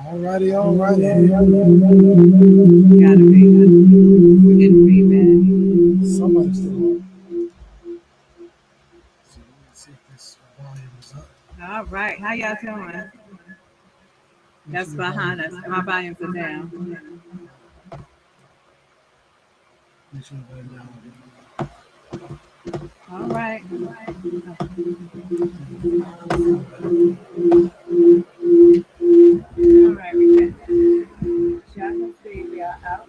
Alrighty, alrighty. Gotta be. We're getting feedback. Somebody's still up. So let me see if this volume is up. All right. How y'all doing? Make sure That's the volume, behind us. My volumes are down. make sure the volume down. All right. All right. We good. Y'all can see we are outside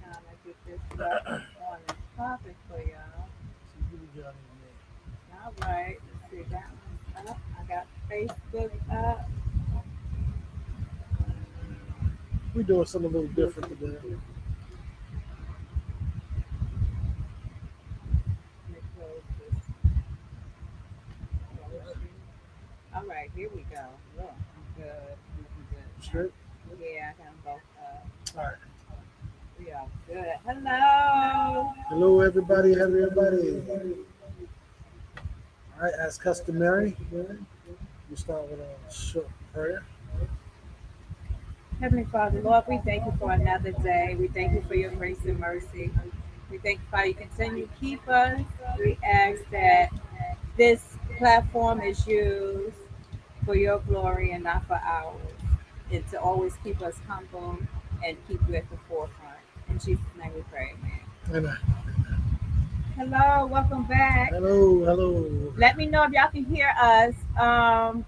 trying to get this stuff on the topic for y'all. See who we got in there. All right. Let's see. That one's up. I got Facebook up. We're doing something a little different today. Let me close this. All right, here we go. Look, I'm good. I'm Straight? good. Yeah, I got them both up. Alright. We are good. Hello. Hello, everybody. Hello, everybody. Alright, as customary, we start with a short prayer. Heavenly Father, Lord, we thank you for another day. We thank you for your grace and mercy. We thank you, Father, you continue to keep us. We ask that this platform is used for your glory and not for ours. And to always keep us humble and keep you at the forefront. In Jesus' name we pray, amen. Amen. Hello, welcome back. Hello, hello. Let me know if y'all can hear us.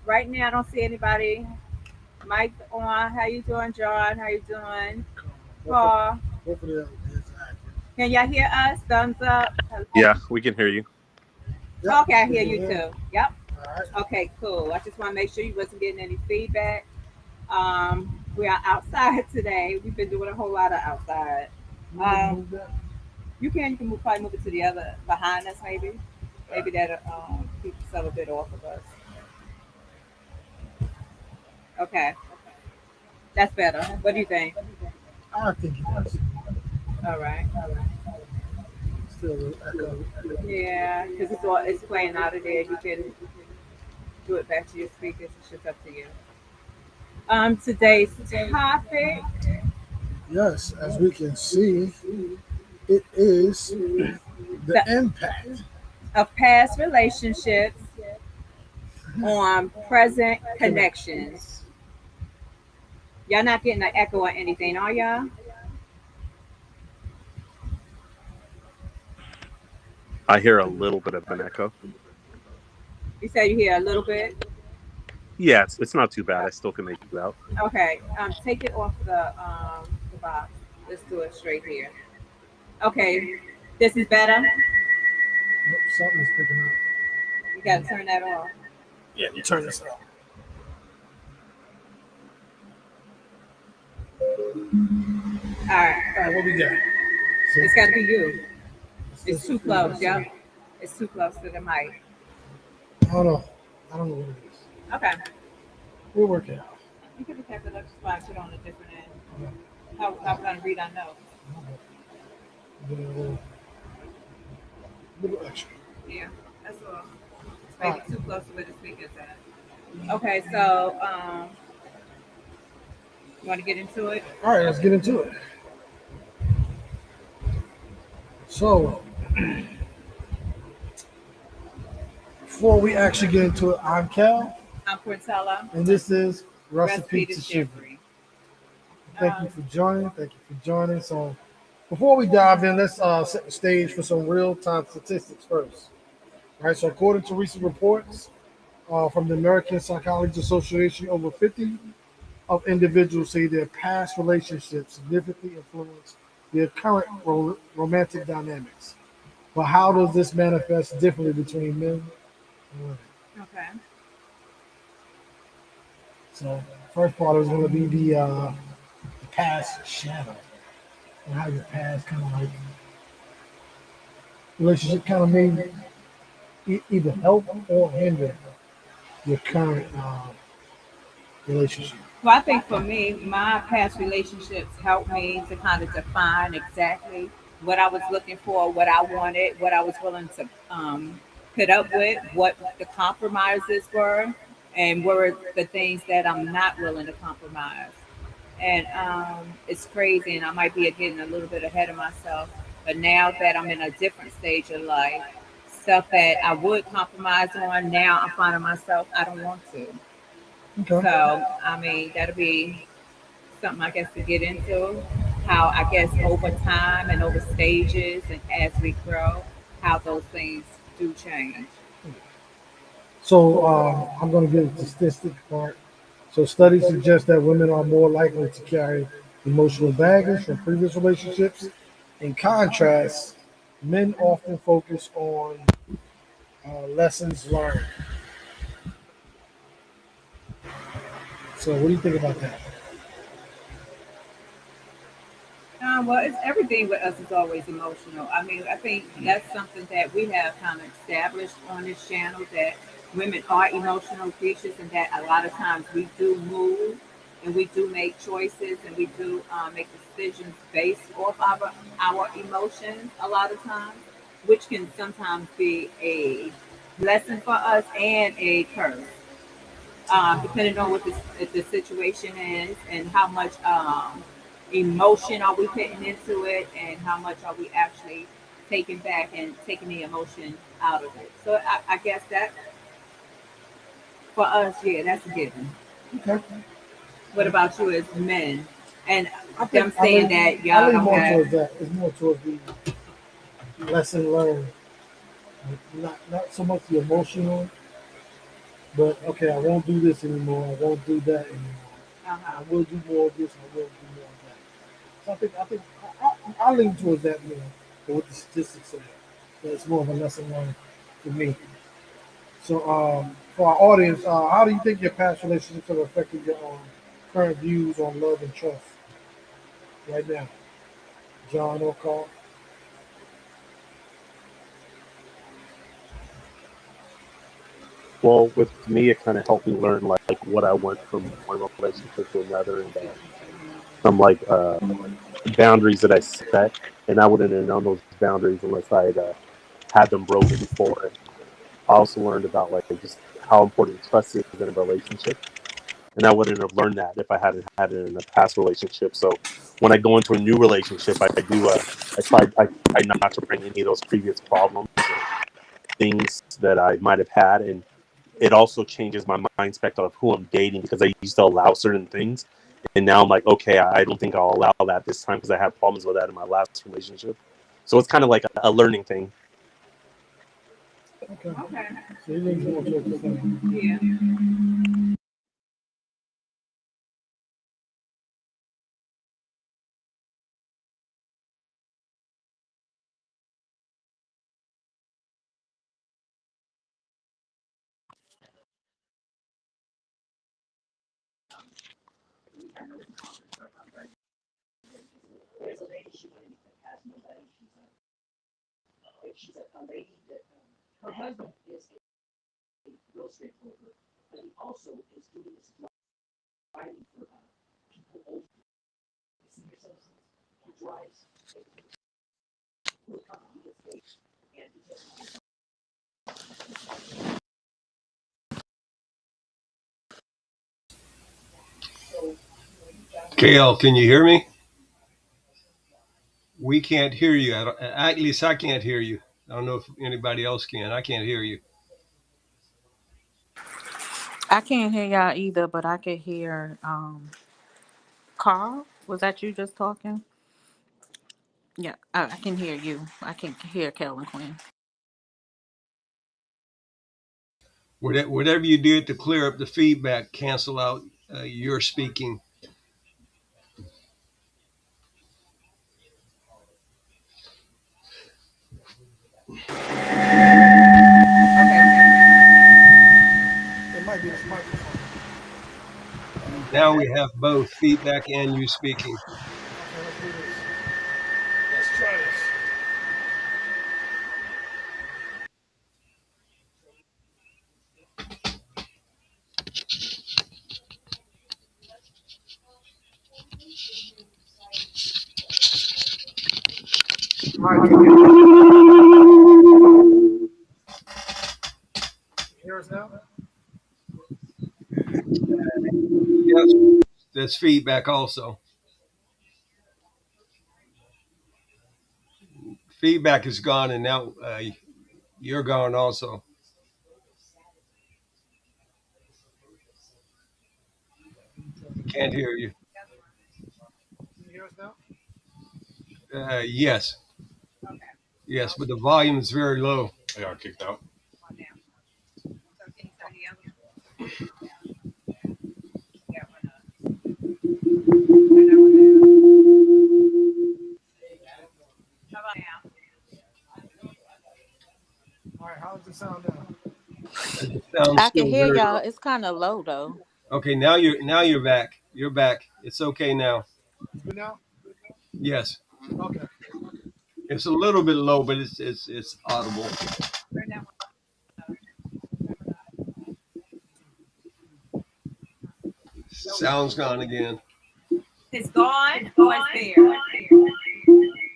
Right now I don't see anybody. Mike on. How you doing, John? How you doing? Paul. Hopefully that is active. Can y'all hear us? Thumbs up. Hello. Yeah, we can hear you. Yep. Okay, I hear you too. Yep. Alright. Okay, cool. I just want to make sure you wasn't getting any feedback. We are outside today. We've been doing a whole lot of outside. You want to Um, move that? you can probably move it to the other behind us, maybe. Maybe that'll keep some of it off of us. Okay, that's better. What do you think? I think it does. All right. Still a little echo. Yeah, because it's playing out of there. You can do it back to your speakers. It's just up to you. Today's topic. Yes, as we can see, it is the The impact. of past relationships on present Connect. connections. Y'all not getting an echo or anything, are y'all? I hear a little bit of an echo. You said you hear a little bit. Yeah, it's not too bad. I still can make you out. Okay. Take it off the box. Let's do it straight here. Okay. This is better. Nope, something's picking up. You got to turn that off. Yeah, you turn this off. All right. All right, what we got? See? It's got to be you. It's This too close. Yep. It's too close to the mic. I don't know. I don't know what it is. Okay. We'll work it out. You could have kept it up just fine. Put it on a different end. Okay. How we're gonna read our notes? Give it a little extra. Yeah, that's all. It's All maybe right. too close to where the speaker's at. Okay, so you want to get into it? All right, let's get into it. So, before we actually get into it, I'm Cal, I'm Portella. and this is Recipe Recipe to to Shiver. Shivery. Thank you for joining. Thank you for joining. So, before we dive in, let's set the stage for some real-time statistics first. All right. So, according to recent reports from the American Psychology Association, over 50 of individuals say their past relationships significantly influence their current romantic dynamics. But how does this manifest differently between men and women? Okay. So, first part is going to be the past shadow, and how your past kind of like relationship kind of made either help or hinder your current relationship. Well, I think for me, my past relationships helped me to kind of define exactly what I was looking for, what I wanted, what I was willing to put up with, what the compromises were, and what are the things that I'm not willing to compromise. And it's crazy, and I might be getting a little bit ahead of myself. But now that I'm in a different stage of life, stuff that I would compromise on, now I'm finding myself I don't want to. Okay. So I mean, that'll be something I guess to get into. How I guess over time and over stages and as we grow, how those things do change. So I'm going to give the statistic part. So studies suggest that women are more likely to carry emotional baggage from previous relationships. In contrast, men often focus on lessons learned. So what do you think about that? Well, it's everything with us is always emotional. I mean, I think that's something that we have kind of established on this channel that women are emotional creatures, and that a lot of times we do move and we do make choices and we do make decisions based off our emotions a lot of times, which can sometimes be a blessing for us and a curse depending on what the situation is and how much emotion are we putting into it and how much are we actually taking back and taking the emotion out of it. So I guess that for us, yeah, that's a given. Okay. What about you as men? And I them think saying that I y'all lean don't more have. towards that. It's more towards the lesson learned. Not so much the emotional, but okay, I won't do this anymore. I won't do that anymore. I Uh-huh. will do more of this. I will do more of that. So I think I lean towards that more than what the statistics say. But it's more of a lesson learned for me. So for our audience, how do you think your past relationships have affected your current views on love and trust right now, John or Carl? Well, with me, it kind of helped me learn like what I want from one relationship to another, and some like boundaries that I set, and I wouldn't have known those boundaries unless I had them broken before. And I also learned about like just how important trust is in a relationship, and I wouldn't have learned that if I hadn't had it in a past relationship. So when I go into a new relationship, I do I try not to bring any of those previous problems or things that I might have had, and it also changes my mindset of who I'm dating because I used to allow certain things, and now I'm like, okay, I don't think I'll allow that this time because I had problems with that in my last relationship. So it's kind of like a learning thing. Okay. Okay. So you lean more towards the same. Yeah. KL, can you hear me? We can't hear you. At least I can't hear you. I don't know if anybody else can. I can't hear you. I can't hear y'all either, but I could hear Carl. Was that you just talking? Yeah, I can hear you. I can hear Kelvin Quinn. Whatever you did to clear up the feedback, cancel out your speaking. Okay. It might be this microphone. Now we have both feedback and you speaking. Okay, let's do this. Let's try this. All right, can you hear us now? Yes, that's feedback also. Feedback is gone, and now you're gone also. Can't hear you. Can you hear us now? Yes, Okay. yes, but the volume is very low. I got kicked out. On now. So can you turn the other one? Yeah, one up. Turn that one down. How about now? All right, how does it sound now? The sound's I can still hear very y'all. low. It's kind of low though. Okay, now you're back. You're back. It's okay now. You good now? Yes, Okay. it's a little bit low, but it's audible. Turn that one up. Sound's gone again. It's gone or it's there?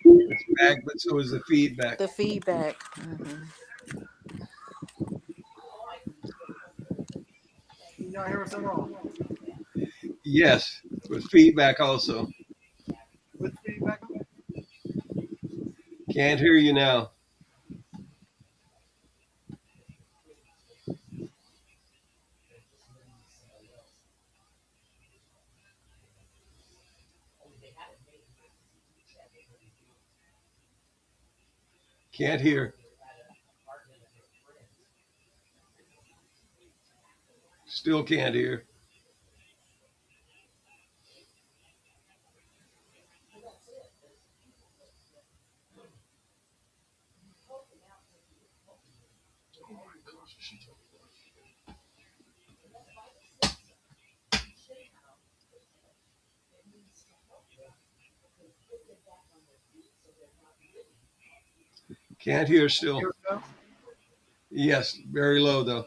It's back, but so is the feedback. The feedback. Can y'all hear us at all? Yes, with feedback also. With feedback? Can't hear you now. Can't hear. Still can't hear. Can't hear still. Hear us now? Yes, very low though.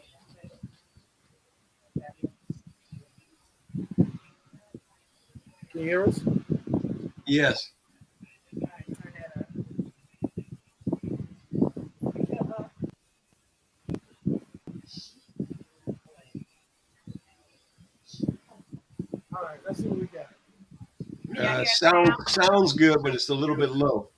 Can you hear us? Yes. All right, turn that up. All right, let's see what we got. Can y'all hear us Sounds good, but it's a little bit low.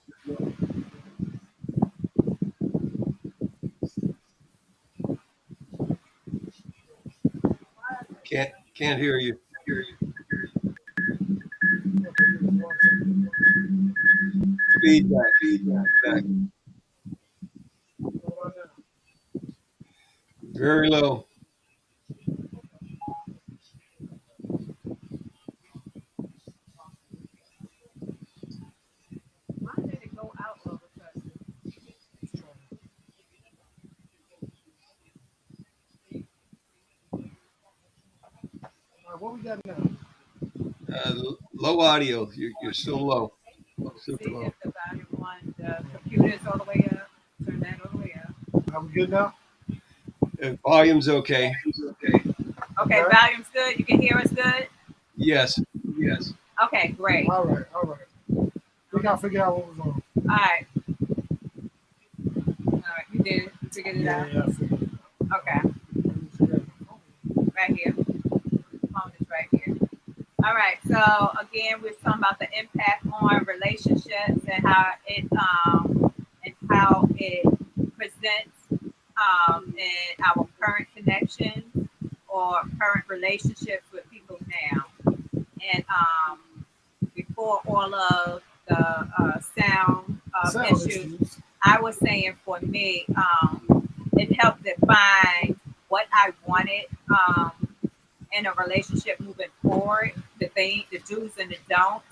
Can't hear you. Okay, give us 1 second. Feedback. Feedback. What about now? Very low. Why did it go out all of a sudden? All right, what we got now? Low audio. You're still low. Super See low. if the volume on the computer is all the way up. Turn that all the way up. Are we good now? Volume's okay. Okay, Okay. volume's good. You can hear us good? Yes. Okay, great. All right, all right. We got to figure out what was wrong. All right. All right, you did it. You figured it out? Yeah, I figured it Okay, out. right here. Phone is right here. All right. So again, we're talking about the impact on relationships and how it presents in our current connections or current relationships with people now. And before all of the sound Sound issues, issues. I was saying for me, it helped define what I wanted in a relationship moving forward, the do's and the don'ts,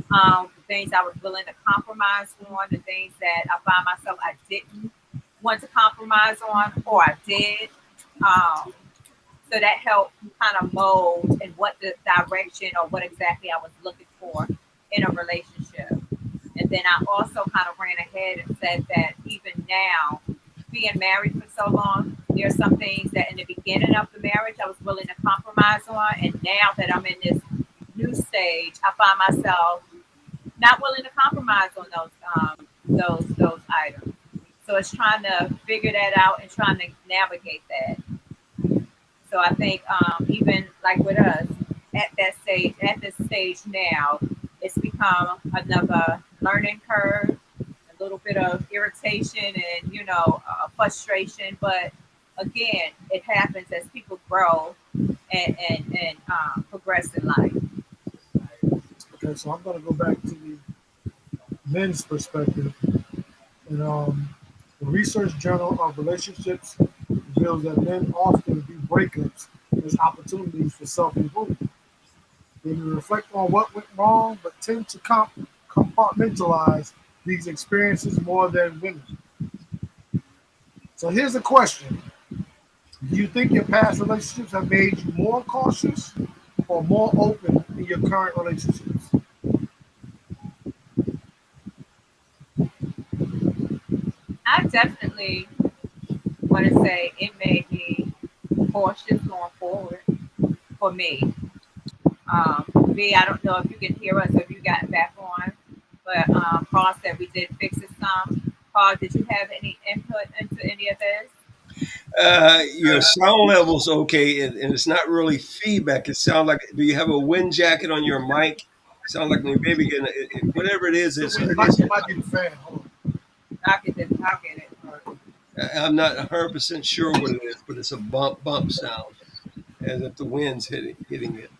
the things I was willing to compromise on, the things that I find myself I didn't want to compromise on, or I did. Um, so that helped kind of mold in what the direction or what exactly I was looking for in a relationship. And then I also kind of ran ahead and said that even now, being married for so long, there are some things that in the beginning of the marriage I was willing to compromise on. And now that I'm in this new stage, I find myself not willing to compromise on those items. So it's trying to figure that out and trying to navigate that. So I think even like with us at this stage now, it's become another learning curve, a little bit of irritation and frustration. But again, it happens as people grow and progress in life. Okay, so I'm gonna go back to the men's perspective, and the research journal of relationships reveals that men often view breakups as opportunities for self-improvement. They may reflect on what went wrong, but tend to compartmentalize these experiences more than women. So here's a question: do you think your past relationships have made you more cautious or more open in your current relationships? I definitely want to say it made me cautious going forward for me. V, I don't know if you can hear us or if you got back on, but Paul said we did fix it some. Paul, did you have any input into any of this? Your sound level's okay, and it's not really feedback. It sounds like, do you have a wind jacket on your mic? Sound like maybe whatever it is. It might be the fan. Hold I'll get it. on. I'm not 100% sure what it is, but it's a bump sound, as if the wind's hitting it.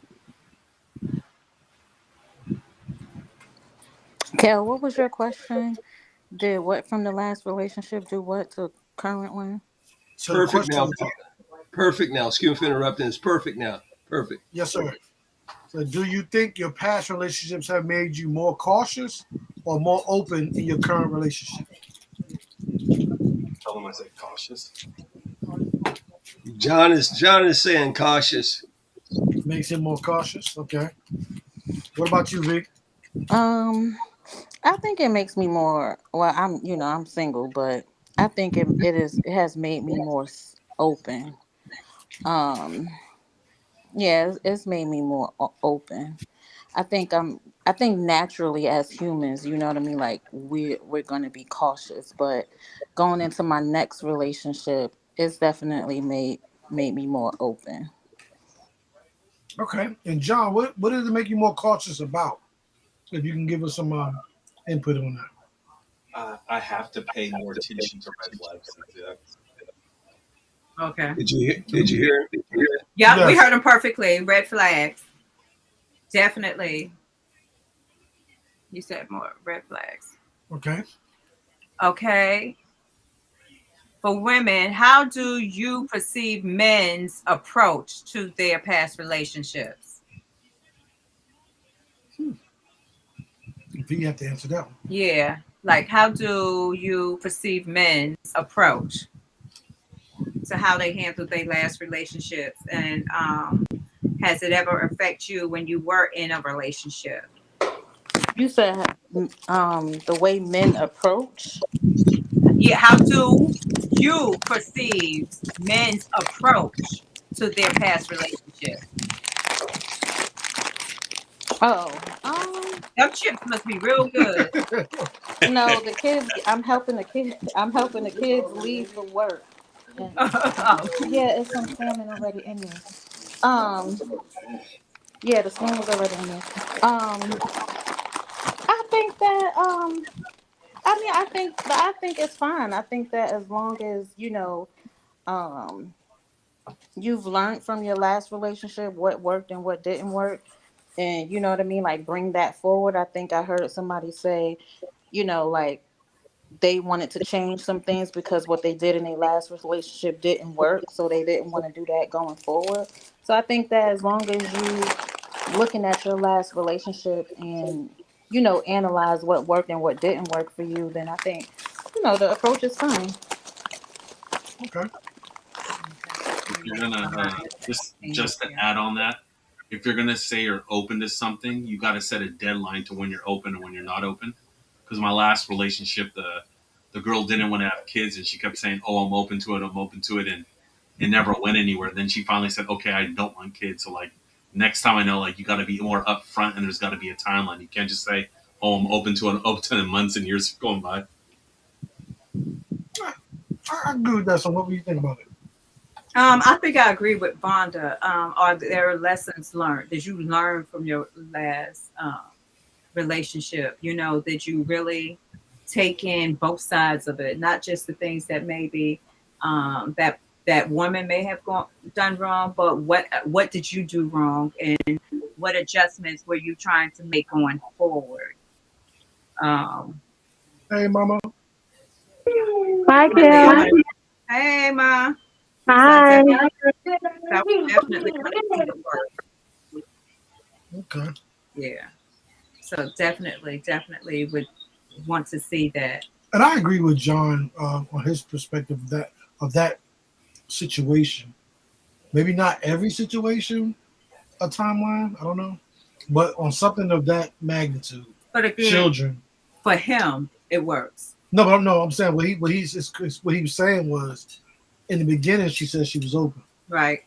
Kel, what was your question? Did what from the last relationship do what to current one? So the Perfect question now. is, Perfect now. Excuse me for interrupting. It's perfect now. Perfect. yes, sir. So do you think your past relationships have made you more cautious or more open in your current relationship? Tell them I said cautious. John is saying cautious. Makes him more cautious. Okay. What about you, Vic? Um, I think it makes me more. Well, I'm single, but I think it has made me more open. Um, yeah, it's made me more open. I think I think naturally as humans, you know what I mean. Like we're gonna be cautious, but going into my next relationship, it's definitely made me more open. Okay. And John, what does it make you more cautious about? If you can give us some input on that. I have to pay more attention to red flags. That's it. Okay. Did you hear? Yep, we Yes. heard them perfectly. Red flags. Definitely. You said more red flags. Okay. Okay. For women, how do you perceive men's approach to their past relationships? If you have to answer that one. Yeah. Like, how do you perceive men's approach to how they handled their last relationships? And has it ever affect you when you were in a relationship? You said the way men approach. Yeah. How do you perceive men's approach to their past relationship? Oh, Them chips must be real good. no, the kids. I'm helping the kids. I'm helping the kids leave for work. And yeah, it's some salmon already in there. Um, yeah, the spoon was already in there. I think that I think it's fine. I think that as long as um, you've learned from your last relationship what worked and what didn't work, and you know what I mean, like bring that forward. I think I heard somebody say, like they wanted to change some things because what they did in their last relationship didn't work, so they didn't want to do that going forward. So I think that as long as you looking at your last relationship and analyze what worked and what didn't work for you, then I think the approach is fine. Okay. If you're gonna Thank just to you. add on that, if you're gonna say you're open to something, you got to set a deadline to when you're open and when you're not open. Because my last relationship, the girl didn't want to have kids, and she kept saying, "Oh, I'm open to it. I'm open to it," and it never went anywhere. Then she finally said, "Okay, I don't want kids." So like next time I know, like you got to be more upfront, and there's got to be a timeline. You can't just say, "Oh, I'm open to it," open to it, and months and years going by. I agree with that. So what do you think about it? I think I agree with Vonda. Are there lessons learned? Did you learn from your last relationship? You know, did you really take in both sides of it, not just the things that maybe that woman may have done wrong, but what did you do wrong, and what adjustments were you trying to make going forward? Um, Hey, mama. Hi, definitely, Kim. hey, ma. So Hi. I definitely want to see the work. Okay. Yeah. So definitely would want to see that. And I agree with John on his perspective of that situation. Maybe not every situation a timeline. I don't know, but on something of that magnitude, But again, children. for him, it works. No, but no, I'm saying what he was saying was in the beginning she said she was open, Right.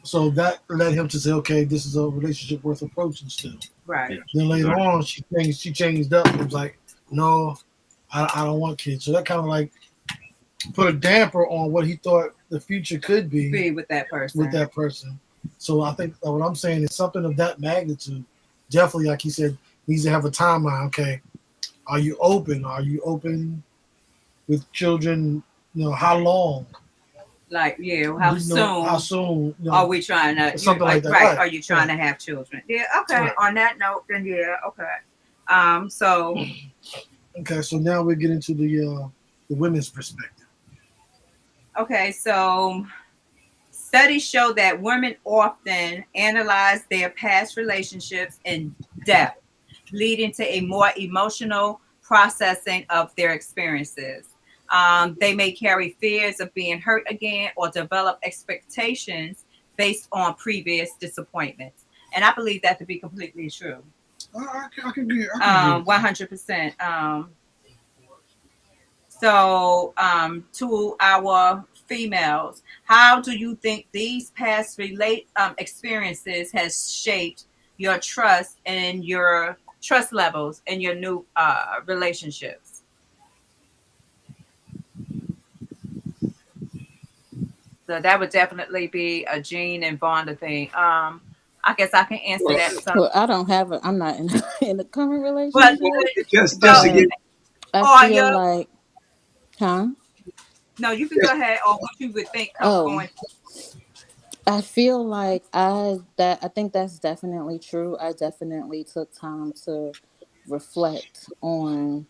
so that led him to say, okay, this is a relationship worth approaching still. Right. Yeah, Then later exactly. on, she changed up and was like, no, I don't want kids. So that kind of like put a damper on what he thought the future could be Be with that with person. that person. So I think what I'm saying is something of that magnitude. Definitely, like he said, needs to have a timeline. Okay, are you open? Are you open with children? You know, how long? Like, yeah, how You know, how soon soon? You are know, we trying to you something like that. right, Right, are you trying right, to have children? Yeah, okay. right. On that note, then yeah, okay. So Okay, so now we get into the women's perspective. okay, so studies show that women often analyze their past relationships in depth, leading to a more emotional processing of their experiences. They may carry fears of being hurt again or develop expectations based on previous disappointments. And I believe that to be completely true. I can agree with that. 100%. So, to our females, how do you think these past relate experiences has shaped your trust and your trust levels in your new relationships? So that would definitely be a Jean and Vonda thing. I guess I can answer Well, that. Some, Well, I don't have a. I'm not in in a current but relationship, just well, again, but I or feel you like, huh? no, you can go ahead. Or what you would think Oh, going. I feel like I think that's definitely true. I definitely took time to reflect um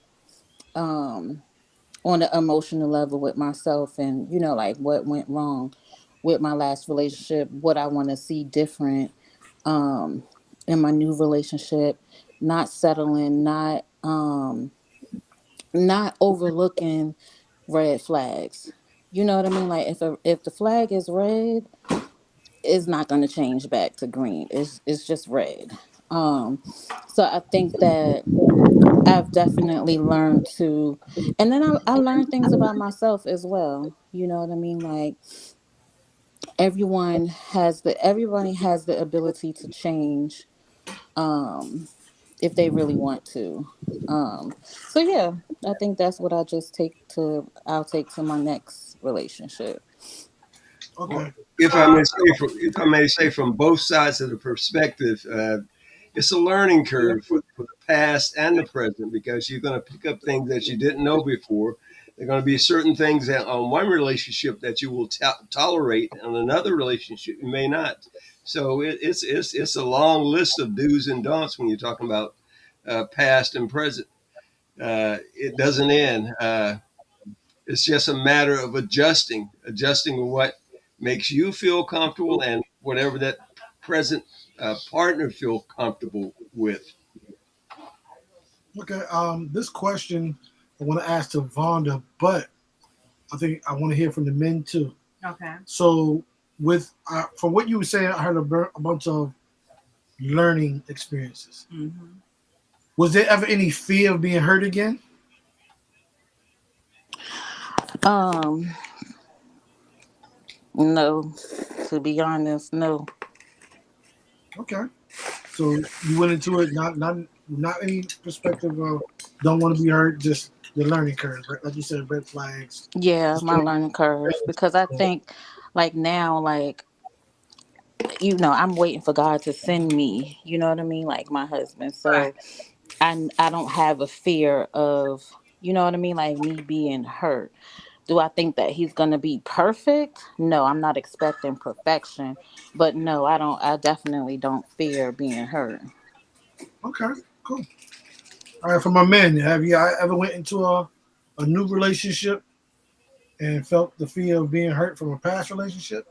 on the emotional level with myself, and like what went wrong with my last relationship, what I want to see different um in my new relationship, not settling, not overlooking red flags. You know what I mean? Like if the flag is red, it's not going to change back to green. It's just red. Um, so I think that I've definitely learned to, and then I learned things about myself as well. You know what I mean? Like everybody has the ability to change, um, if they really want to. So yeah, I think that's what I'll take to my next relationship. well, Okay, if I may say from both sides of the perspective, it's a learning curve for the past and the present because you're going to pick up things that you didn't know before. There are going to be certain things that on one relationship that you will tolerate, on another relationship you may not. So it's a long list of do's and don'ts when you're talking about past and present. It doesn't end. It's just a matter of adjusting what makes you feel comfortable and whatever that present partner feel comfortable with. okay. This question I want to ask to Vonda, but I think I want to hear from the men too. Okay. So, from what you were saying, I heard a bunch of learning experiences. Hmm. Was there ever any fear of being hurt again? Um, no, to be honest, no. Okay, so you went into it not any perspective of don't want to be hurt, just the learning curve, right? Like you said, red flags. Yeah, Just my learning curve, because I think like now, like, I'm waiting for God to send me, you know what I mean, like my husband. Right. So I don't have a fear of, you know what I mean, like me being hurt. Do I think that he's gonna be perfect? No, I'm not expecting perfection. But no, I definitely don't fear being hurt. Okay, cool. All right, for my man, have you ever went into a new relationship and felt the fear of being hurt from a past relationship?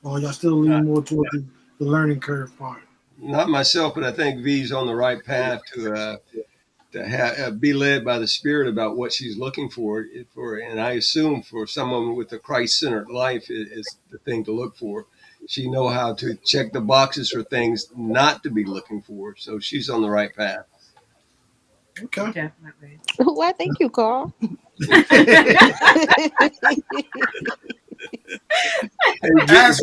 Or y'all still Uh, lean more toward the learning curve part? Not myself, but I think V's on the right path to be led by the Spirit about what she's looking for. And I assume for someone with a Christ-centered life is the thing to look for. She know how to check the boxes for things not to be looking for. So she's on the right path. Okay. Definitely. Why, thank you, Carl. Hey, Ask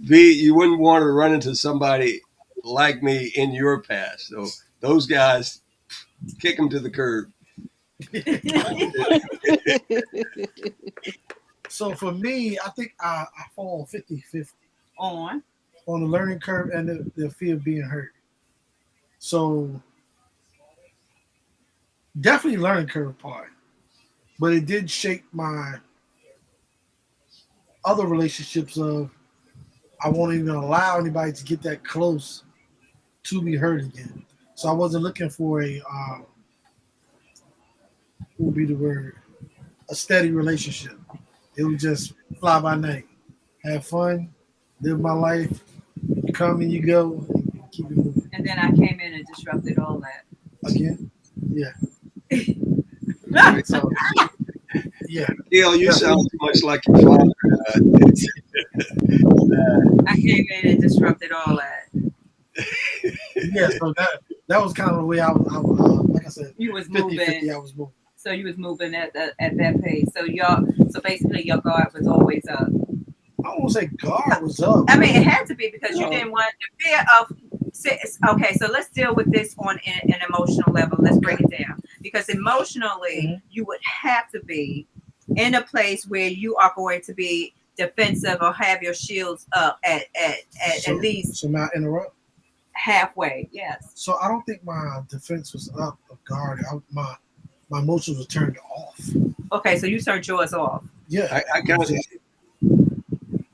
V, you wouldn't want to run into somebody like me in your past. So those guys, kick them to the curb. So for me, I think I fall 50-50 On. on the learning curve and the fear of being hurt. So definitely learning curve part. But it did shape my other relationships of I won't even allow anybody to get that close to be hurt again. So I wasn't looking for what would be the word, a steady relationship. It was just fly by night, have fun, live my life, you come and you go, and keep it moving. And then I came in and disrupted all that. Again, yeah. So yeah, Gail, you sound definitely. too much like your father. I came in and disrupted all that. Yeah. So that was kind of the way like I said, You was 50-50 moving. I was moving. So you was moving at that pace. So basically your guard was always up. I won't say guard was up. I mean, it had to be because you No. didn't want the fear of. Okay, so let's deal with this on an emotional level. Let's break it down because emotionally, you would have to be in a place where you are going to be defensive or have your shields up at least So now I interrupt. halfway. Yes. So I don't think my defense was up of guard. My emotions were turned off. Okay, so you turned yours off. Yeah. I kind of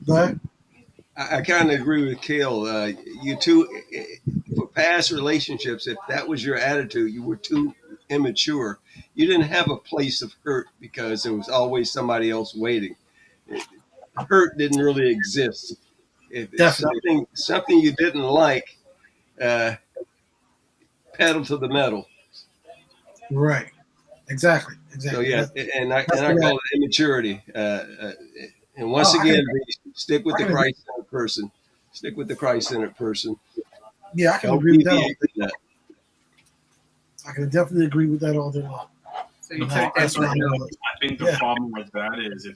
Go ahead. I kind of agree with Kale. You two, for past relationships, if that was your attitude, you were too immature. You didn't have a place of hurt because there was always somebody else waiting. Hurt didn't really exist. If it's Definitely. something you didn't like, uh, pedal to the metal. Right. Exactly. So Exactly. yeah, That's and I the way. call it immaturity. And once Oh, again, stick with I the can agree. Christ-centered person. Stick with the Christ-centered person. Yeah, I can Don't agree with that all deviate day. from that. I can definitely agree with that all day long. So you The turned problem, that That's what I'm button off. doing. I think the Yeah. problem with that is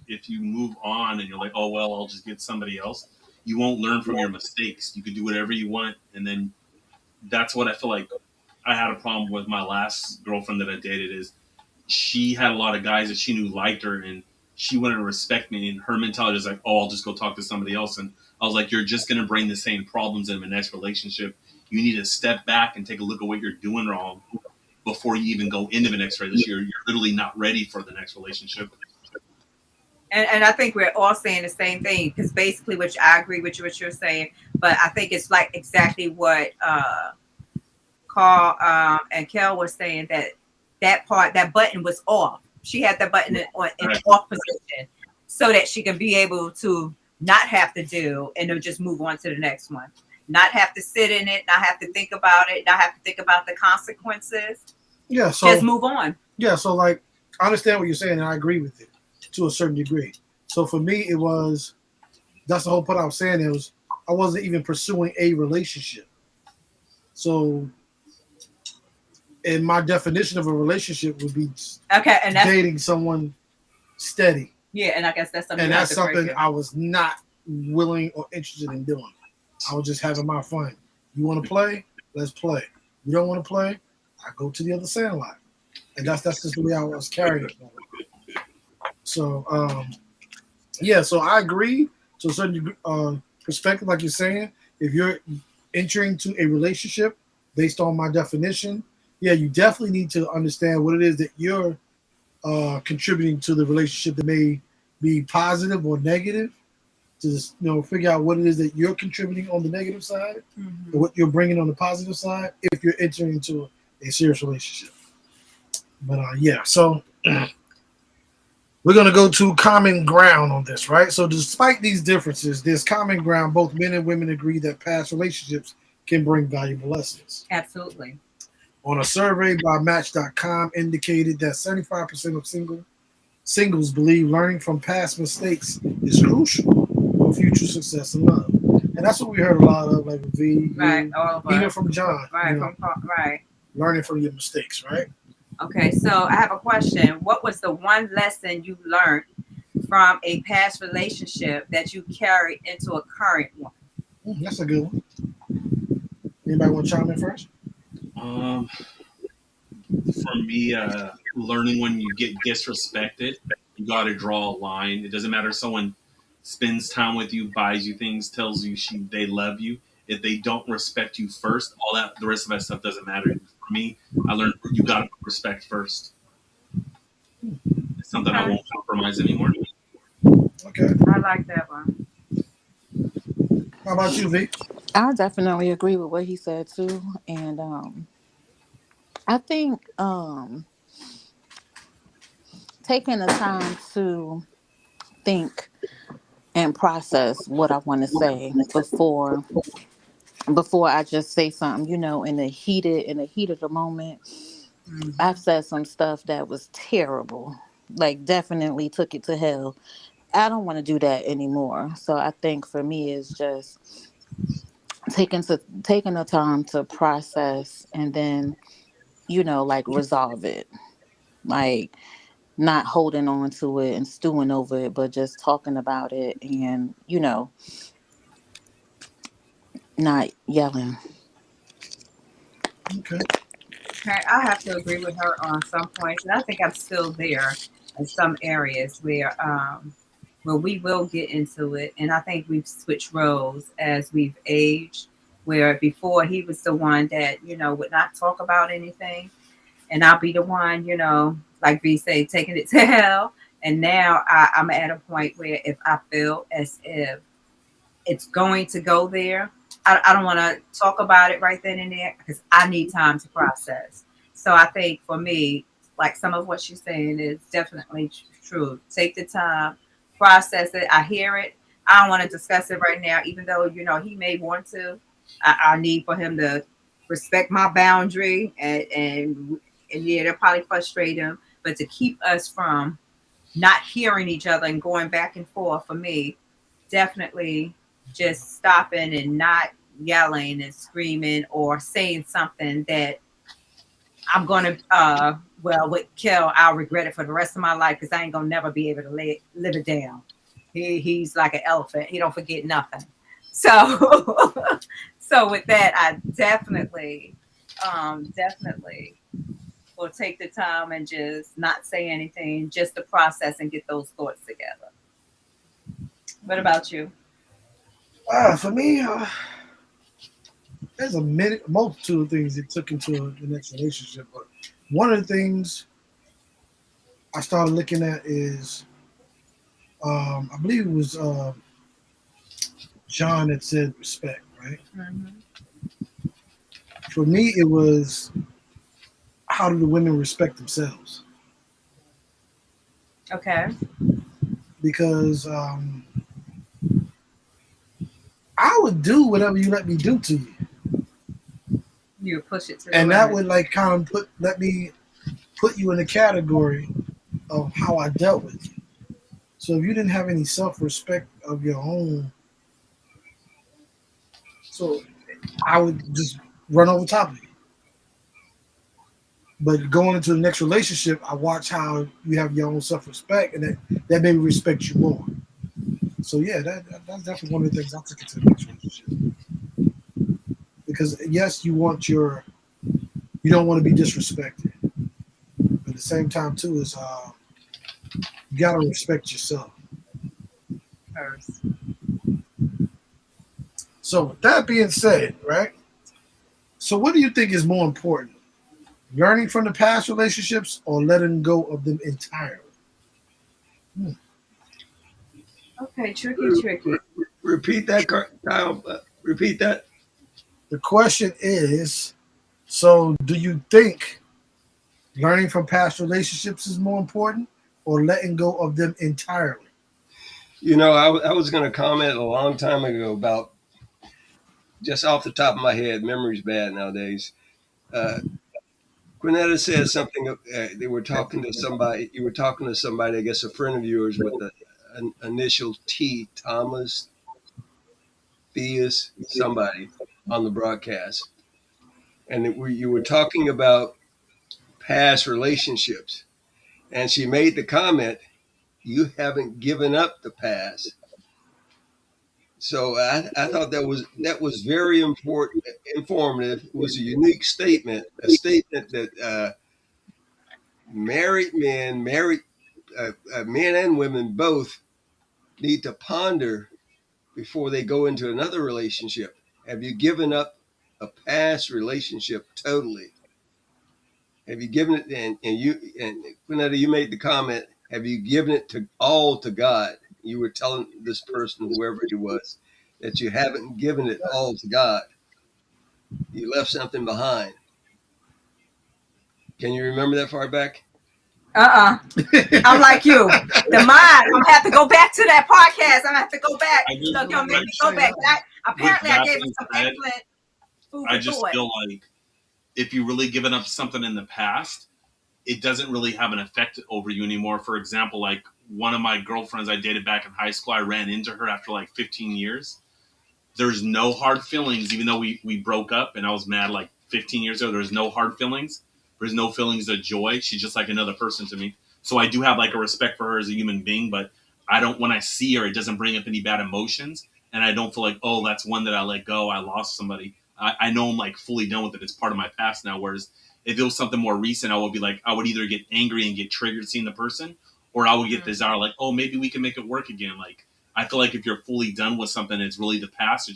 if you move on and you're like, oh well, I'll just get somebody else. You won't learn from your mistakes. You can do whatever you want, and then that's what I feel like I had a problem with my last girlfriend that I dated is she had a lot of guys that she knew liked her and she wanted to respect me and her mentality was like, oh, I'll just go talk to somebody else. And I was like, you're just going to bring the same problems in the next relationship. You need to step back and take a look at what you're doing wrong before you even go into the next relationship. You're literally not ready for the next relationship. And I think we're all saying the same thing because basically, which I agree with you, what you're saying, but I think it's like exactly what Carl and Kel were saying that button was off. She had that button in Right. off position so that she can be able to not have to do and then just move on to the next one. Not have to sit in it, not have to think about it, not have to think about the consequences. Yeah. Just So move on. yeah. So like I understand what you're saying and I agree with it to a certain degree. So for me, that's the whole point I was saying. It was I wasn't even pursuing a relationship. So and my definition of a relationship would be Okay, and that's dating someone steady. yeah, and I guess that's something And you have that's to break something in. I was not willing or interested in doing. I was just having my fun. You want to play? Let's play. You don't want to play? I go to the other sand lot. And that's just the way I was carrying it. So yeah, so I agree to a certain perspective, like you're saying. If you're entering to a relationship based on my definition, yeah, you definitely need to understand what it is that you're contributing to the relationship that may be positive or negative. To just, figure out what it is that you're contributing on the negative side and Mhm. what you're bringing on the positive side if you're entering into a serious relationship. But yeah, so we're going to go to common ground on this, right? So, despite these differences, there's common ground. Both men and women agree that past relationships can bring valuable lessons. Absolutely. On a survey by Match.com, indicated that 75% of singles believe learning from past mistakes is crucial for future success in love. And that's what we heard a lot of, like with V, Right. you, All of even us. from John, Right. Right. learning from your mistakes, right? Okay. So I have a question. What was the one lesson you learned from a past relationship that you carried into a current one? That's a good one. Anybody want to chime in first? Um, for me, learning when you get disrespected, you got to draw a line. It doesn't matter if someone spends time with you, buys you things, tells you they love you. If they don't respect you first, all that the rest of that stuff doesn't matter. For me, I learned you got to put respect first. It's something I Okay. won't compromise anymore. Okay. I like that one. How about you, V? I definitely agree with what he said too, and I think taking the time to think and process what I want to say before I just say something, in the heat of the moment. I've Hmm. said some stuff that was terrible, like definitely took it to hell. I don't want to do that anymore. So I think for me it's just taking the time to process and then, like resolve it. Like not holding on to it and stewing over it, but just talking about it and, not yelling. Okay. Okay, I have to agree with her on some points, and I think I'm still there in some areas where we will get into it. And I think we've switched roles as we've aged. Where before he was the one that would not talk about anything, and I'll be the one, like we say, taking it to hell. And now I'm at a point where if I feel as if it's going to go there. I don't want to talk about it right then and there because I need time to process. So I think for me, like some of what she's saying is definitely true. Take the time, process it. I hear it. I don't want to discuss it right now, even though he may want to. I need for him to respect my boundary, and yeah, they'll probably frustrate him. But to keep us from not hearing each other and going back and forth for me, definitely just stopping and not yelling and screaming or saying something that I'm gonna well with Kel, I'll regret it for the rest of my life because I ain't gonna never be able to live it down. He's like an elephant. He don't forget nothing. So so with that, I definitely will take the time and just not say anything, just to process and get those thoughts together. What about you? For me, there's a multitude of things that took into the next relationship, but one of the things I started looking at is, I believe it was John that said respect, right? Hmm. For me, it was how do the women respect themselves? Okay. Because I would do whatever you let me do to you, You push it to the and that limit. would like kind of let me put you in the category of how I dealt with you. So if you didn't have any self respect of your own, so I would just run over top of you. But going into the next relationship, I watch how you have your own self respect, and that made me respect you more. So yeah, that's definitely one of the things I took into the next relationship. Because yes, you don't want to be disrespected, but at the same time too is You gotta respect yourself. First. So with that being said, right? So what do you think is more important? Learning from the past relationships or letting go of them entirely? Okay, tricky. Repeat that, Kyle. Repeat that. The question is, so do you think learning from past relationships is more important or letting go of them entirely? I was going to comment a long time ago about, just off the top of my head, memory's bad nowadays. Uh, Quinetta said something. They were talking to somebody. You were talking to somebody, I guess, a friend of yours with the an initial T, Thomas, Theus, somebody on the broadcast, and you were talking about past relationships, and she made the comment, "You haven't given up the past." So I thought that was very important, informative. It was a unique statement, a statement that married men, men and women both need to ponder before they go into another relationship. Have you given up a past relationship totally? Have you given it? And Quinetta, you made the comment. Have you given it to all to God? You were telling this person, whoever he was, that you haven't given it all to God. You left something behind. Can you remember that far back? I'm like you. The mind. I'm gonna have to go back to that podcast. I'm gonna have to go back. I So just, you'll make me go back. Apparently, I that gave being us some said, excellent food I for just thought. feel like if you really given up something in the past, it doesn't really have an effect over you anymore. For example, like one of my girlfriends I dated back in high school, I ran into her after like 15 years. There's no hard feelings, even though we broke up and I was mad like 15 years ago. There's no hard feelings. There's no feelings of joy. She's just like another person to me. So I do have like a respect for her as a human being, but I don't, when I see her, it doesn't bring up any bad emotions. And I don't feel like, oh, that's one that I let go. I lost somebody. I know I'm like fully done with it. It's part of my past now. Whereas if it was something more recent, I would be like, I would either get angry and get triggered seeing the person, or I would get desire like, oh, maybe we can make it work again. Like, I feel like if you're fully done with something, it's really the past.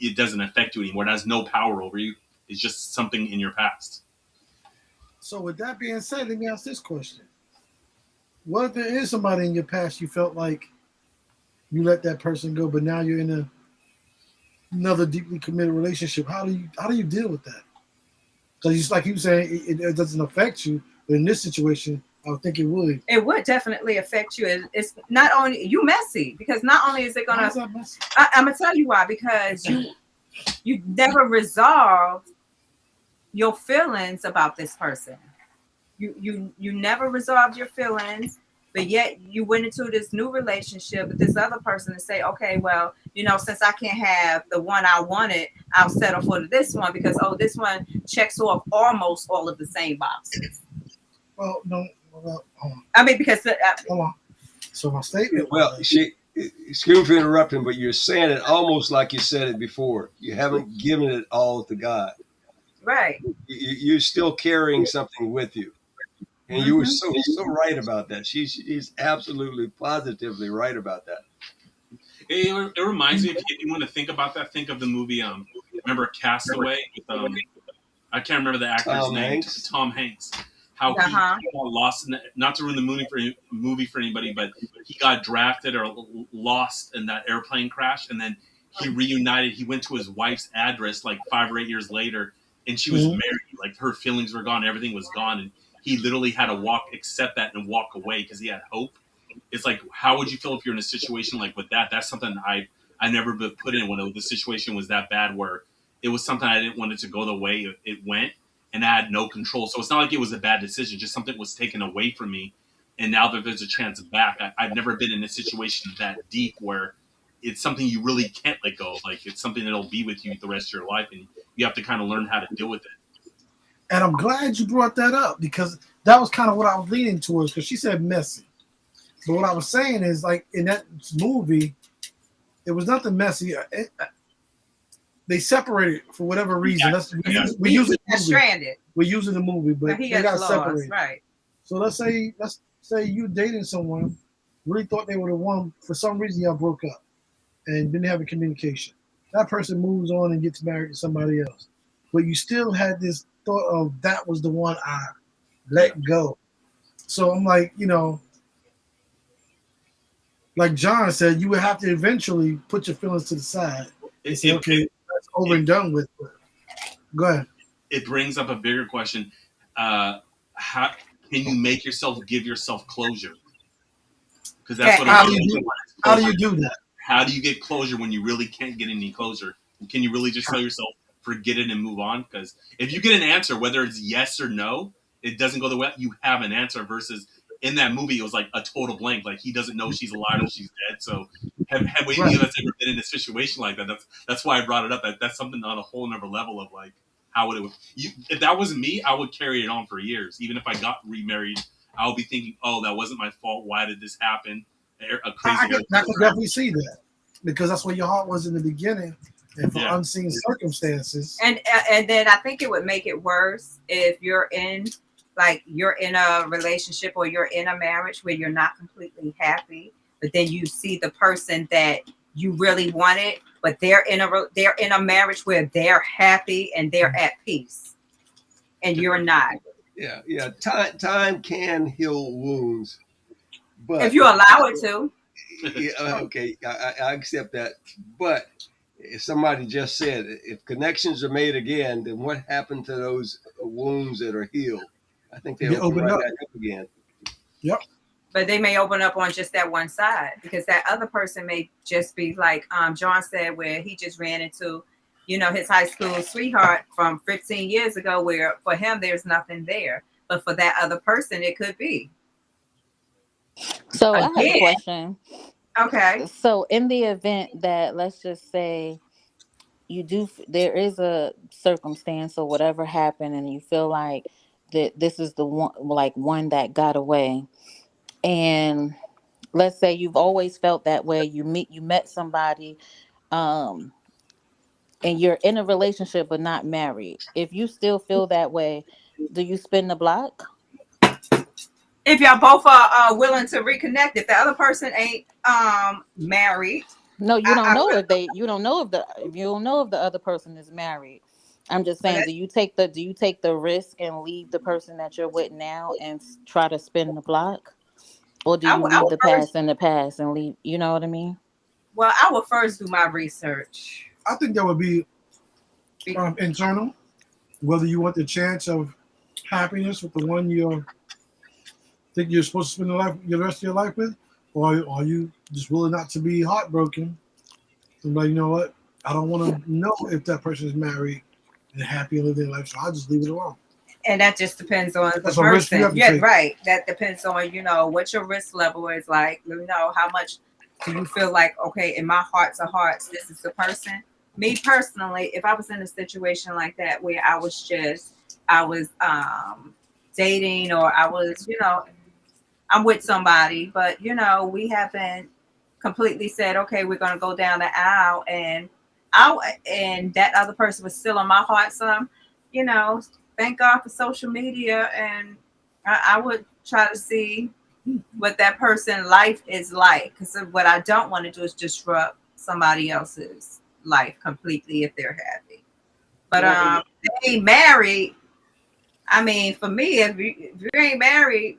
It doesn't affect you anymore. It has no power over you. It's just something in your past. So with that being said, let me ask this question. What if there is somebody in your past you felt like you let that person go, but now you're in another deeply committed relationship? How do you deal with that? Because just like you saying, it doesn't affect you, but in this situation, I would think it would. It would definitely affect you. It's not only you messy because not only is it Why gonna. is that messy? I'm gonna tell you why, because you never resolved your feelings about this person. You never resolved your feelings, but yet you went into this new relationship with this other person and say, okay, well, since I can't have the one I wanted, I'll settle for this one because this one checks off almost all of the same boxes. Well, no. Well, hold on. I mean, because Hold on. So my statement Well, was, excuse me for interrupting, but you're saying it almost like you said it before. You haven't given it all to God. right. You're still carrying something with you. And you were so right about that. She's absolutely positively right about that. It reminds me, if you want to think about that, think of the movie. Remember Castaway with I can't remember the actor's Tom name. Hanks? Tom Hanks. How he got lost in not to ruin the movie for anybody, but he got drafted or lost in that airplane crash, and then he reunited. He went to his wife's address like 5 or 8 years later, and she was married. Like her feelings were gone, everything was gone, and he literally had to accept that, and walk away because he had hope. It's like, how would you feel if you're in a situation like with that? That's something I never been put in when the situation was that bad, where it was something I didn't want it to go the way it went, and I had no control. So it's not like it was a bad decision; just something was taken away from me. And now that there's a chance back, I've never been in a situation that deep where it's something you really can't let go. Like it's something that'll be with you the rest of your life, and you have to kind of learn how to deal with it. and I'm glad you brought that up because that was kind of what I was leaning towards. Because she said messy, but what I was saying is like in that movie, it was nothing messy. They separated for whatever reason. We use it. Stranded. We're using the movie, but He they got lost, separated. right? So let's say say you dating someone, really thought they were the one. For some reason, y'all broke up and didn't have a communication. That person moves on and gets married to somebody else, but you still had this thought of that was the one I Yeah. let go. So I'm like, like John said, you would have to eventually put your feelings to the side and It, say, it, okay, that's over it, and done with. Go ahead. it brings up a bigger question. How can you make yourself give yourself closure? Because that's what a How do you relationship do? is. How do Closure. you do that? How do you get closure when you really can't get any closure? Can you really just tell yourself forget it and move on? Because if you get an answer, whether it's yes or no, it doesn't go the way you have an answer. Versus in that movie, it was like a total blank. Like he doesn't know she's alive or she's dead. So have any Right. of us ever been in a situation like that? That's why I brought it up. That's something on a whole nother level of like how would it? If that wasn't me, I would carry it on for years. Even if I got remarried, I would be thinking, oh, that wasn't my fault. Why did this happen? A crazy hair. I can definitely see that because that's where your heart was in the beginning, and for Yeah. unseen circumstances. And then I think it would make it worse if you're in a relationship or you're in a marriage where you're not completely happy, but then you see the person that you really wanted, but they're in a marriage where they're happy and they're at peace, and you're not. Yeah. Time can heal wounds, If but you allow it to. yeah, okay, I accept that. But if somebody just said if connections are made again, then what happened to those wounds that are healed? I think they Get open opened right up. back up again. Yep. But they may open up on just that one side because that other person may just be like John said, where he just ran into, his high school sweetheart from 15 years ago, where for him there's nothing there, but for that other person it could be. So I have a Again, question. okay. So in the event that, let's just say, there is a circumstance or whatever happened, and you feel like that this is the one, like one that got away, and let's say you've always felt that way. You met somebody, um, and you're in a relationship but not married. If you still feel that way, do you spin the block? If y'all both are willing to reconnect, if the other person ain't married, No, you don't I know will. if they. You don't know if you don't know if the other person is married. I'm just But saying, do you take the risk and leave the person that you're with now and try to spin the block, or do you I leave will the first. past in the past and leave? You know what I mean? Well, I will first do my research. I think that would be internal. Whether you want the chance of happiness with the one you think you're supposed to spend the rest of your life with, or are you just willing not to be heartbroken? And like, you know what? I don't want to know if that person is married and happy and living their life, so I'll just leave it alone. And that just depends on the That's a risk you person. have to Yeah, take. right. That depends on, what your risk level is like. How much do you feel like, okay, in my hearts of hearts, this is the person? Me personally, if I was in a situation like that where I was dating, or I'm with somebody, but we haven't completely said, okay, we're gonna go down the aisle, and that other person was still on my heart some, you know, thank God for social media, and I would try to see what that person life is like, because what I don't want to do is disrupt somebody else's life completely if they're happy. But Well, and they ain't married. I mean, for me, if you ain't married,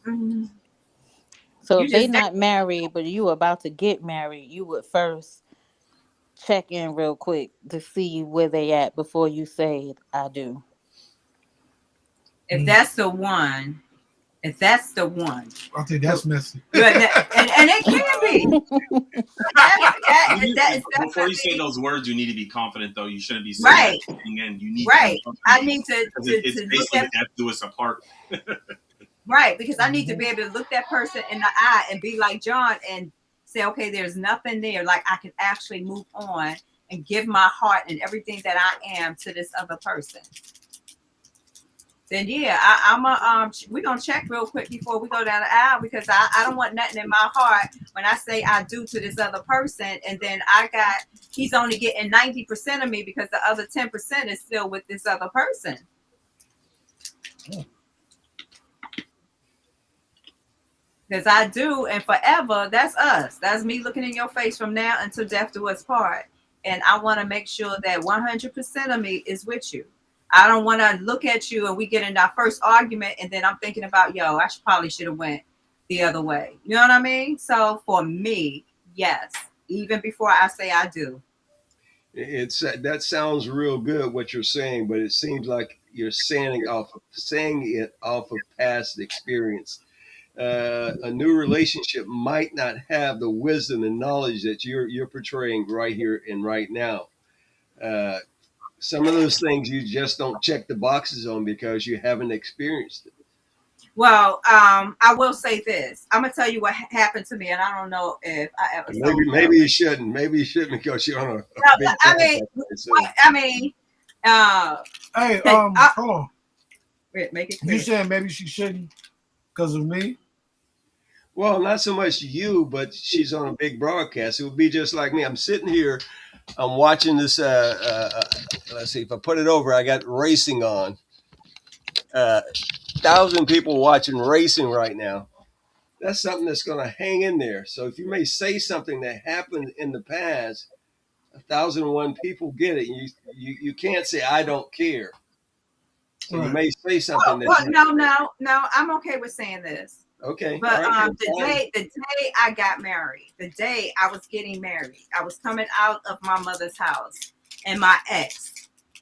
mm, So you if they just not married, but you about to get married, you would first check in real quick to see where they at before you say I do. if that's the one, if that's the one, I think that's messy. and it can be. That is Before you say definitely those words, you need to be confident. Though you shouldn't be saying right. that. And you need to Right. I be need to because to, it's to look basically at death do us apart. right, because I need to Mhm. be able to look that person in the eye and be like John and say, okay, there's nothing there. Like I can actually move on and give my heart and everything that I am to this other person. Then yeah, I'm a we're gonna check real quick before we go down the aisle, because I don't want nothing in my heart when I say I do to this other person, and then he's only getting 90% of me because the other 10% is still with this other person. Because I do, and forever, that's us. That's me looking in your face from now until death do us part. And I want to make sure that 100% of me is with you. I don't want to look at you and we get in our first argument, and then I'm thinking about, yo, I probably should have went the other way. You know what I mean? So for me, yes, even before I say I do. It's that sounds real good what you're saying, but it seems like you're saying it off of past experience. A new relationship might not have the wisdom and knowledge that you're portraying right here and right now. Uh, some of those things you just don't check the boxes on because you haven't experienced it. Well, I will say this. I'm gonna tell you what happened to me, and I don't know if I ever And told you. maybe you shouldn't. Maybe you shouldn't because you're on a No, big I mean, podcast. So I mean, uh, Hey, I, hold on. make it You clear. saying maybe she shouldn't because of me? well, not so much you, but she's on a big broadcast. It would be just like me. I'm sitting here. I'm watching this. Let's see if I put it over. I got racing on. 1,000 people watching racing right now. That's something that's going to hang in there. So if you may say something that happened in the past, 1,001 people get it. You can't say I don't care. So you Right. may say something that Well, no. I'm okay with saying this. okay, all But right, that's fine. the day I got married, the day I was getting married, I was coming out of my mother's house, and my ex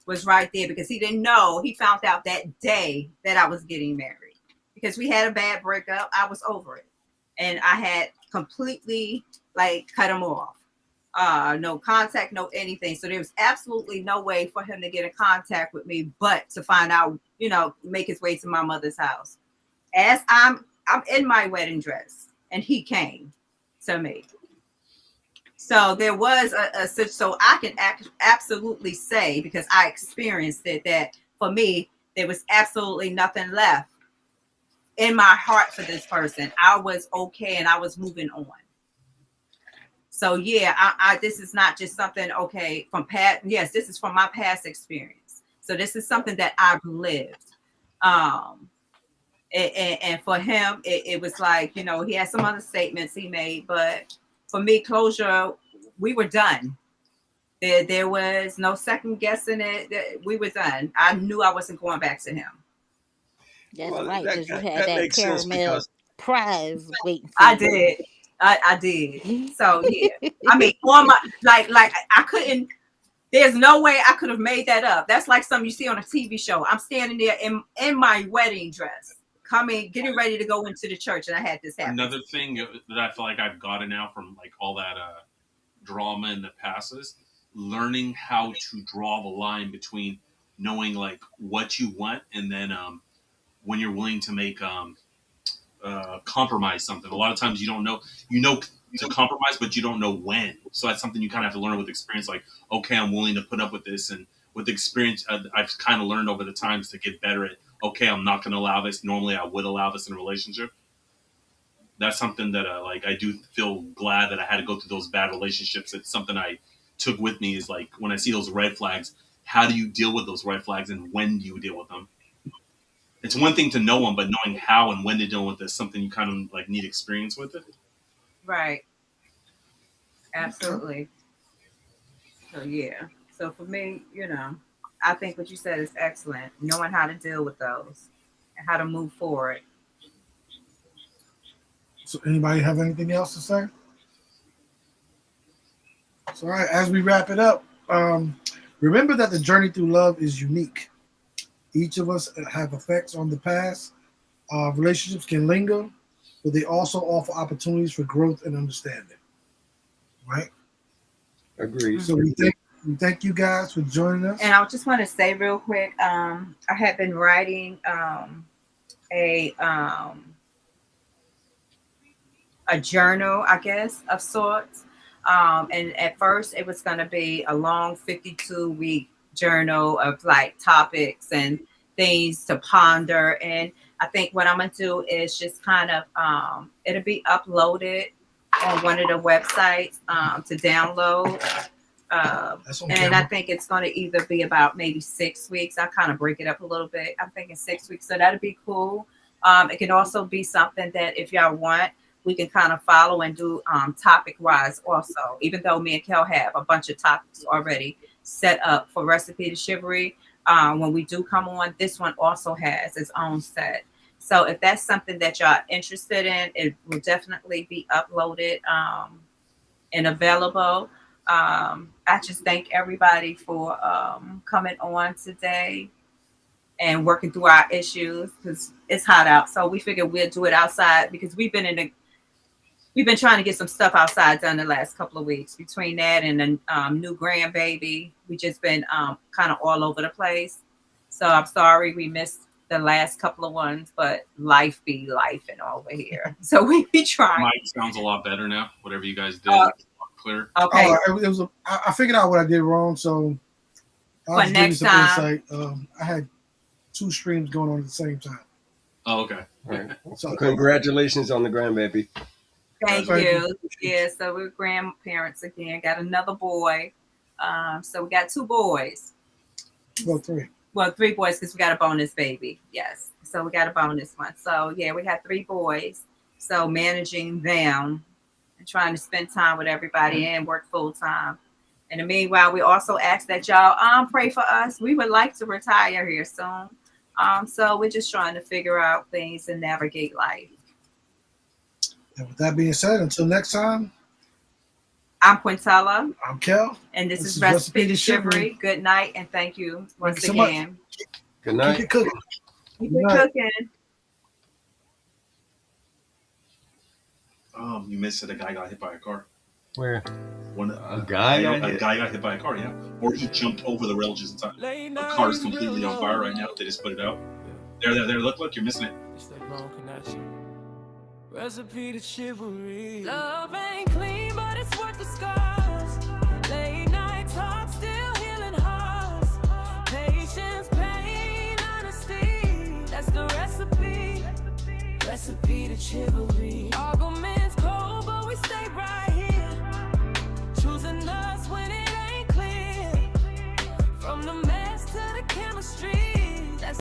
was right there because he didn't know. He found out that day that I was getting married because we had a bad breakup. I was over it, and I had completely like cut him off. No contact, no anything. So there was absolutely no way for him to get in contact with me, but to find out, make his way to my mother's house. As I'm in my wedding dress, and he came to me. So there was a such, so I can absolutely say because I experienced it that for me there was absolutely nothing left in my heart for this person. I was okay and I was moving on. So yeah, I this is not just something okay from past. Yes, this is from my past experience. So this is something that I've lived. Um, and for him, it was like he had some other statements he made, but for me, closure, we were done. There was no second guessing it. We were done. I knew I wasn't going back to him. That's Well, right, because you had that that makes sense caramel because prize waiting for I you. did. I did. So yeah, I mean, on my like I couldn't. There's no way I could have made that up. That's like something you see on a TV show. I'm standing there in my wedding dress, getting ready to go into the church, and I had this happen. Another thing that I feel like I've gotten out from like all that drama in the past is learning how to draw the line between knowing like what you want and then when you're willing to make compromise something. A lot of times you know to compromise, but you don't know when. So that's something you kind of have to learn with experience. Like, okay, I'm willing to put up with this, and with experience, I've kind of learned over the times to get better at. Okay, I'm not going to allow this. Normally, I would allow this in a relationship. That's something that like I do feel glad that I had to go through those bad relationships. It's something I took with me is like when I see those red flags, how do you deal with those red flags and when do you deal with them? It's one thing to know them, but knowing how and when to deal with this something you kind of like need experience with it. Right. Absolutely. So yeah. So for me, I think what you said is excellent. Knowing how to deal with those and how to move forward. So anybody have anything else to say? So all right, as we wrap it up, remember that the journey through love is unique. Each of us have effects on the past. Relationships can linger, but they also offer opportunities for growth and understanding. Right. agreed. So we thank you guys for joining us. And I just want to say real quick, I had been writing a a journal, I guess, of sorts. And at first, it was going to be a long 52-week journal of like topics and things to ponder. And I think what I'm going to do is just kind of, it'll be uploaded on one of the websites to download. That's on And I camera. think it's going to either be about maybe 6 weeks. I kind of break it up a little bit. I'm thinking 6 weeks. So that'd be cool. It can also be something that if y'all want, we can kind of follow and do topic wise also. Even though me and Kel have a bunch of topics already set up for Recipe to Chivalry, when we do come on, this one also has its own set. So if that's something that y'all interested in, it will definitely be uploaded and available. I just thank everybody for coming on today and working through our issues because it's hot out. So we figured we'll do it outside because we've been trying to get some stuff outside done the last couple of weeks. Between that and the new grandbaby, we just been kind of all over the place. So I'm sorry we missed the last couple of ones, but life be life and over here. So we be trying. Mike sounds a lot better now. Whatever you guys did, it's a lot clearer. Okay. It was. I figured out what I did wrong, so I'll just give you some insight. I had 2 streams going on at the same time. Oh, okay. All right. So congratulations on the grandbaby. Thank you. Yeah, so we're grandparents again. Got another boy. So we got 2 boys. Well, 3. Well, 3 boys because we got a bonus baby. Yes. So we got a bonus one. So yeah, we had 3 boys. So managing them and trying to spend time with everybody and work full time. In the meanwhile, we also ask that y'all pray for us. We would like to retire here soon. So we're just trying to figure out things and navigate life. And with that being said, until next time, I'm Quintella. I'm Kel. And this is Recipe to Chivalry. Good night and thank you once again. Good night. Keep it cooking. Keep it cooking. You missed it. A guy got hit by a car. Where? A guy got hit by a car, yeah. Or he jumped over the rail just in time. The car is completely on fire right now. They just put it out. There. Look, you're missing it. It's that long connection. Recipe to chivalry. Love ain't clean, but it's worth the scars. Late night talk, still healing hearts. Patience, pain, honesty. That's the recipe. Recipe to chivalry. Arguments cold, but we stay right here. Choosing us when it ain't clear. From the mess to the chemistry.